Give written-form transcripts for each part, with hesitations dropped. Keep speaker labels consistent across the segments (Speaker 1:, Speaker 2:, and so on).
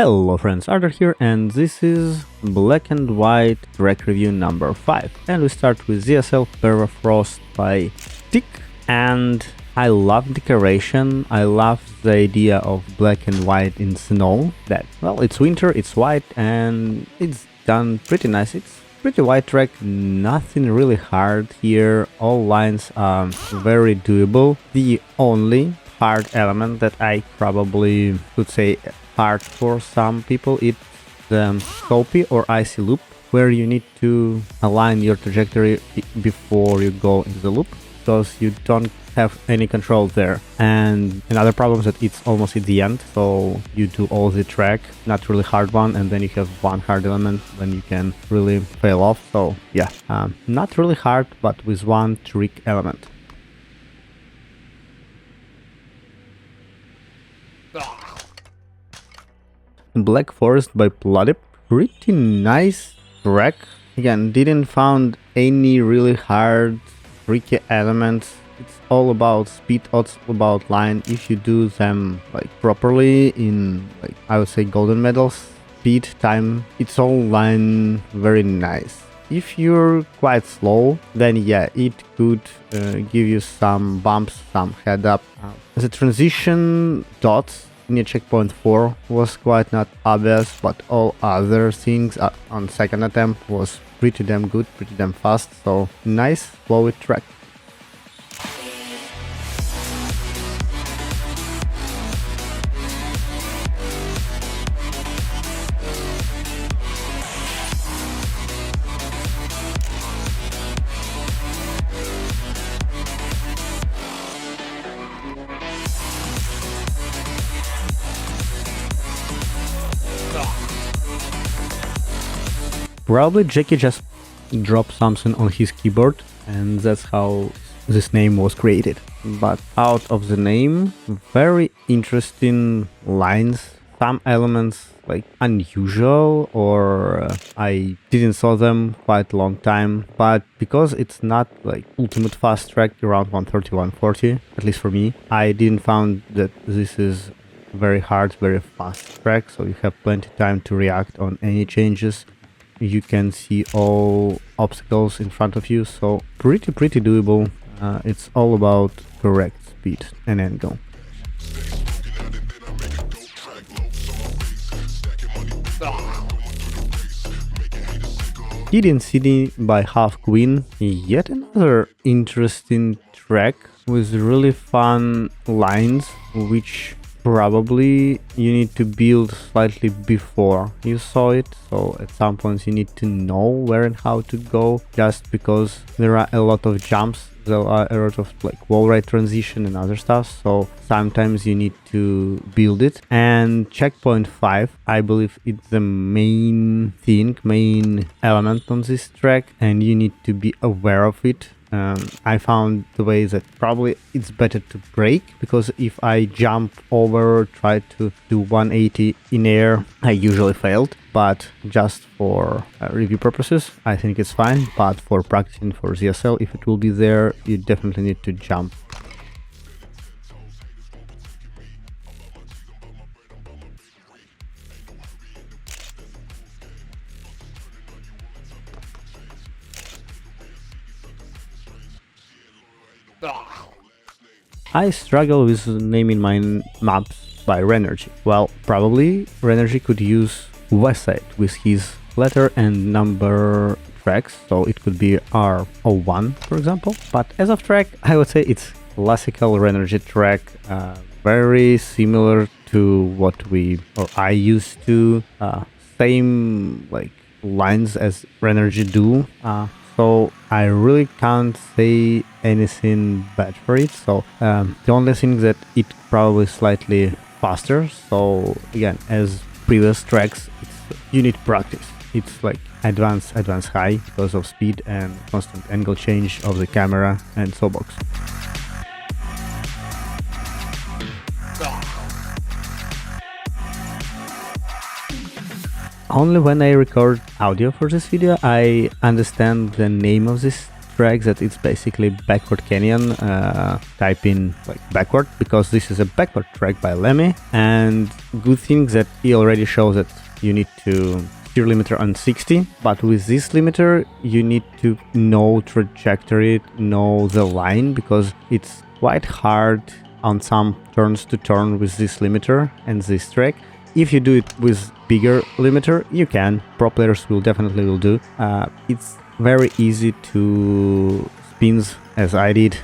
Speaker 1: Hello friends, Arthur here, and this is Black and White track review number 5. And we start with ZSL Permafrost by Tick. And I love decoration, I love the idea of black and white in snow. That, well, it's winter, it's white, and it's done pretty nice. It's pretty white track, nothing really hard here, all lines are very doable. The only hard element that I probably would say hard for some people, it's the scopy or icy loop, where you need to align your trajectory before you go into the loop, because you don't have any control there. And another problem is that it's almost at the end, so you do all the track, not really hard one, and then you have one hard element, then you can really fail off. So yeah, not really hard, but with one trick element. Bleak Forest by Bloody, pretty nice track. Again, didn't found any really hard tricky elements. It's all about speed, it's all about line. If you do them like properly in, like, I would say golden medals, speed, time, it's all line very noynaC. If you're quite slow, then yeah, it could give you some bumps, some head up. The transition dots near checkpoint 4 was quite not obvious, but all other things on second attempt was pretty damn good, pretty damn fast, so nice flowy track. Probably Jackie just dropped something on his keyboard, and that's how this name was created. But out of the name, very interesting lines, some elements like unusual, or I didn't saw them quite a long time, but because it's not like ultimate fast track around 130, 140, at least for me, I didn't found that this is very hard, very fast track, so you have plenty of time to react on any changes. You can see all obstacles in front of you, so pretty doable. It's all about correct speed and angle. Hidden City by Half Queen, yet another interesting track with really fun lines, which probably you need to build slightly before you saw it, so at some points you need to know where and how to go, just because there are a lot of jumps, there are a lot of like wall ride transition and other stuff, so sometimes you need to build it. And checkpoint 5, I believe it's the main thing, main element on this track, and you need to be aware of it. I found the way that probably it's better to brake, because if I jump over, try to do 180 in air, I usually failed. But just for review purposes, I think it's fine. But for practicing for ZSL, if it will be there, you definitely need to jump. I struggle with naming my maps by renergy. Well, probably renergy could use Westside with his letter and number tracks, so it could be R01, for example. But as of track, I would say it's classical renergy track, very similar to what I used to, same like lines as renergy do. So I really can't say anything bad for it. So the only thing that it probably slightly faster. So again, as previous tracks, you need practice. It's like advanced high because of speed and constant angle change of the camera and softbox. Only when I record audio for this video, I understand the name of this track that it's basically backward canyon, type in like backward, because this is a backward track by Lemmy, and good thing that he already shows that you need to steer limiter on 60, but with this limiter you need to know trajectory, know the line, because it's quite hard on some turns to turn with this limiter and this track. If you do it with bigger limiter, you can. Pro players will definitely do. It's very easy to spins as I did,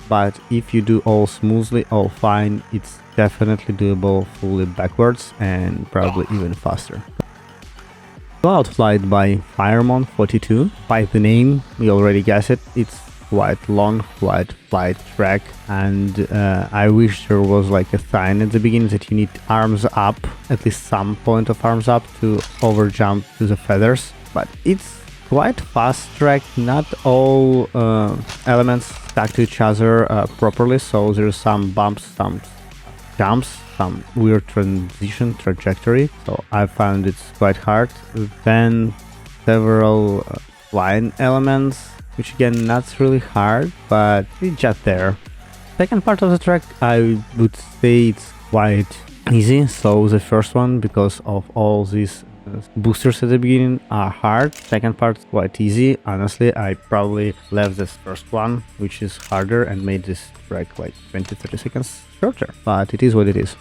Speaker 1: but if you do all smoothly, all fine, it's definitely doable fully backwards and probably even faster. Cloud Flight by Firemon42. By the name, you already guess it, it's quite long, quite flight track, and I wish there was like a sign at the beginning that you need arms up, at least some point of arms up to overjump to the feathers, but it's quite fast track, not all elements stack to each other properly, so there's some bumps, some jumps, some weird transition trajectory, so I found it's quite hard. Then several flying elements, which again not really hard, but it's just there. Second part of the track, I would say it's quite easy. So the first one, because of all these boosters at the beginning, are hard. Second part is quite easy. Honestly, I probably left this first one, which is harder, and made this track like 20-30 seconds shorter, but it is what it is.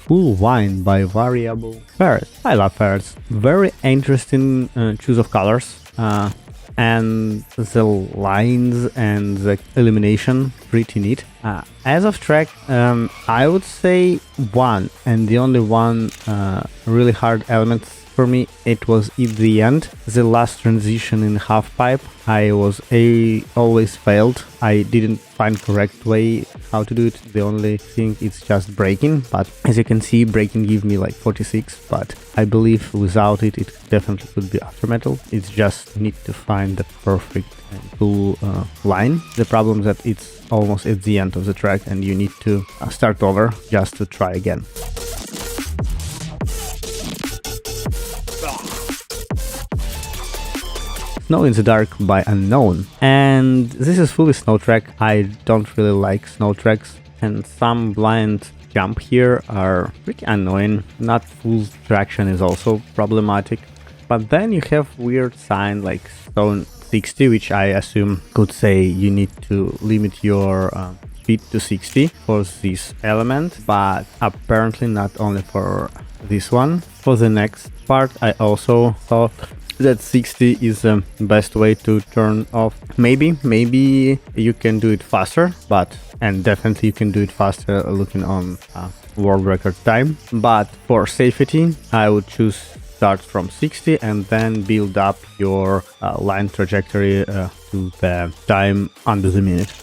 Speaker 1: Coil Whine by Variable Ferret. I love ferrets. Very interesting choice of colors, and the lines and the illumination pretty neat. As of track, I would say one, and the only one really hard element for me, it was at the end, the last transition in half pipe. I always failed. I didn't find correct way how to do it. The only thing is just braking, but as you can see, braking give me like 46, but I believe without it, it definitely could be aftermetal. It's just need to find the perfect and cool line. The problem is that it's almost at the end of the track and you need to start over just to try again. Snow in the Dark by Unknown, and this is fully snow track. I don't really like snow tracks, and some blind jump here are pretty annoying. Not full traction is also problematic, but then you have weird sign like stone 60, which I assume could say you need to limit your speed to 60 for this element, but apparently not only for this one. For the next part, I also thought that 60 is the best way to turn off. Maybe you can do it faster, and definitely you can do it faster looking on world record time, but for safety I would choose start from 60 and then build up your line trajectory to the time under the minute.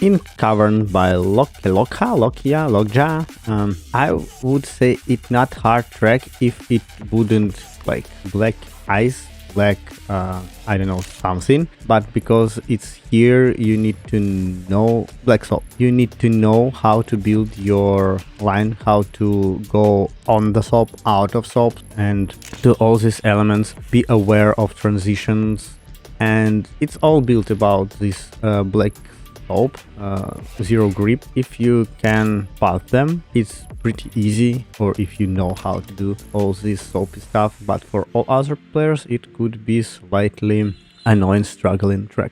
Speaker 1: In Cavern by Lockja, I would say it's not hard track if it wouldn't like black ice, black I don't know, something, but because it's here you need to know black slope. You need to know how to build your line, how to go on the slope, out of slope, and do all these elements, be aware of transitions, and it's all built about this black slope, zero grip. If you can path them, it's pretty easy, or if you know how to do all this slopey stuff, but for all other players it could be slightly annoying, struggling track.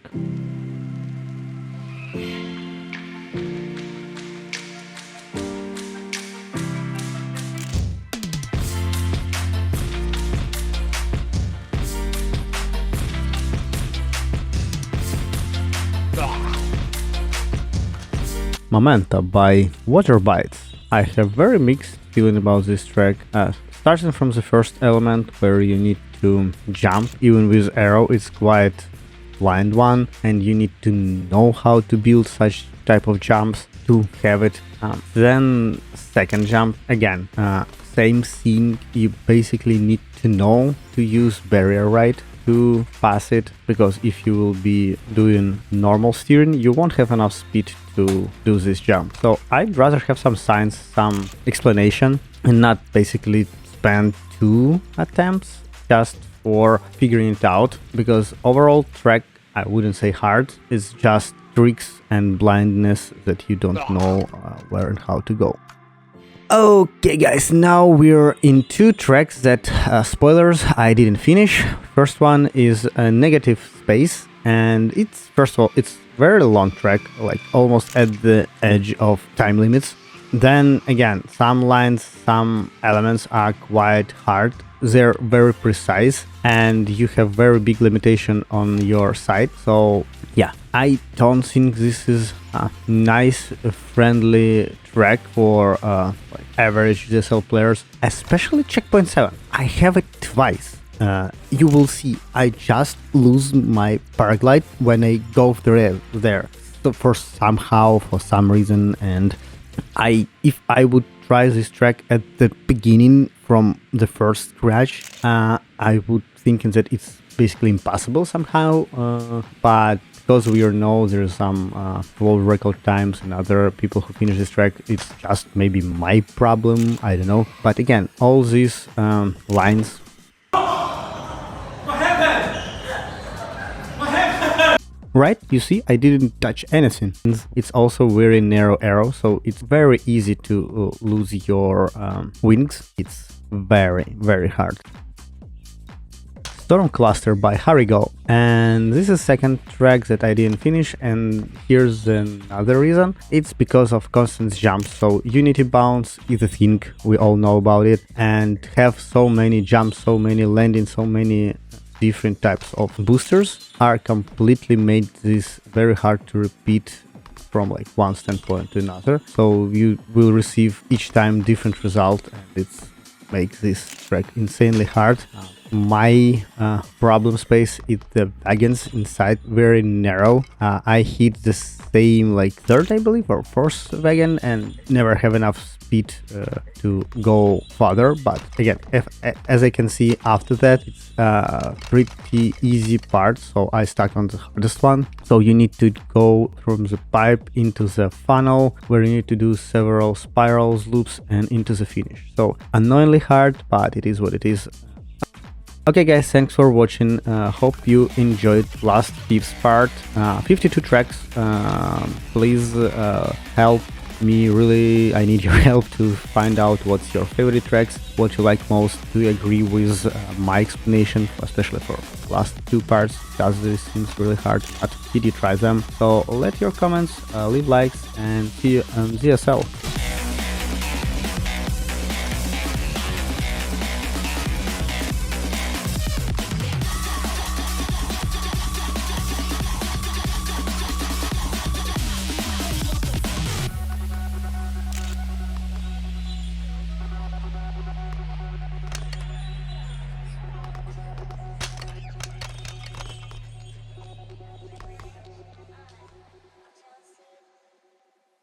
Speaker 1: Memento by Waterbites. I have very mixed feeling about this track, starting from the first element where you need to jump. Even with arrow, it's quite blind one, and you need to know how to build such type of jumps to have it. Then second jump, again, same thing, you basically need to know to use barrier right to pass it, because if you will be doing normal steering, you won't have enough speed to do this jump. So I'd rather have some science, some explanation, and not basically spend 2 attempts just for figuring it out, because overall track, I wouldn't say hard, it's just tricks and blindness that you don't know where and how to go. Okay guys, now we're in 2 tracks that, spoilers, I didn't finish. First one is a negative space, and it's, first of all, it's very long track, like almost at the edge of time limits. Then again, some lines, some elements are quite hard, they're very precise, and you have very big limitation on your side. So yeah, I don't think this is a nice, friendly track for like average ZSL players, especially checkpoint 7. I have it twice. You will see, I just lose my paraglide when I go through there. So for some reason, and if I would try this track at the beginning from the first crash, I would think that it's basically impossible somehow, but because we all know there's some world record times and other people who finish this track, it's just maybe my problem, I don't know. But again, all these lines, right, you see, I didn't touch anything. It's also very narrow arrow, so it's very easy to lose your wings. It's very, very hard. Storm Cluster by Harigo, and this is second track that I didn't finish, and here's another reason. It's because of constant jumps. So Unity Bounce is a thing, we all know about it, and have so many jumps, so many landings, so many different types of boosters are completely made this very hard to repeat from like one standpoint to another. So you will receive each time different result, and it's makes this track insanely hard. My problem space is the wagons inside, very narrow. I hit the same like third, I believe, or fourth wagon, and never have enough speed to go further. But again, as I can see after that, it's a pretty easy part, so I stuck on the hardest one. So you need to go from the pipe into the funnel, where you need to do several spirals, loops, and into the finish. So annoyingly hard, but it is what it is. Okay guys, thanks for watching, hope you enjoyed last fifth part, 52 tracks. Please help me, really, I need your help to find out what's your favorite tracks, what you like most. Do you agree with my explanation, especially for last 2 parts, because this seems really hard, but did you try them? So let your comments, leave likes, and see you on ZSL.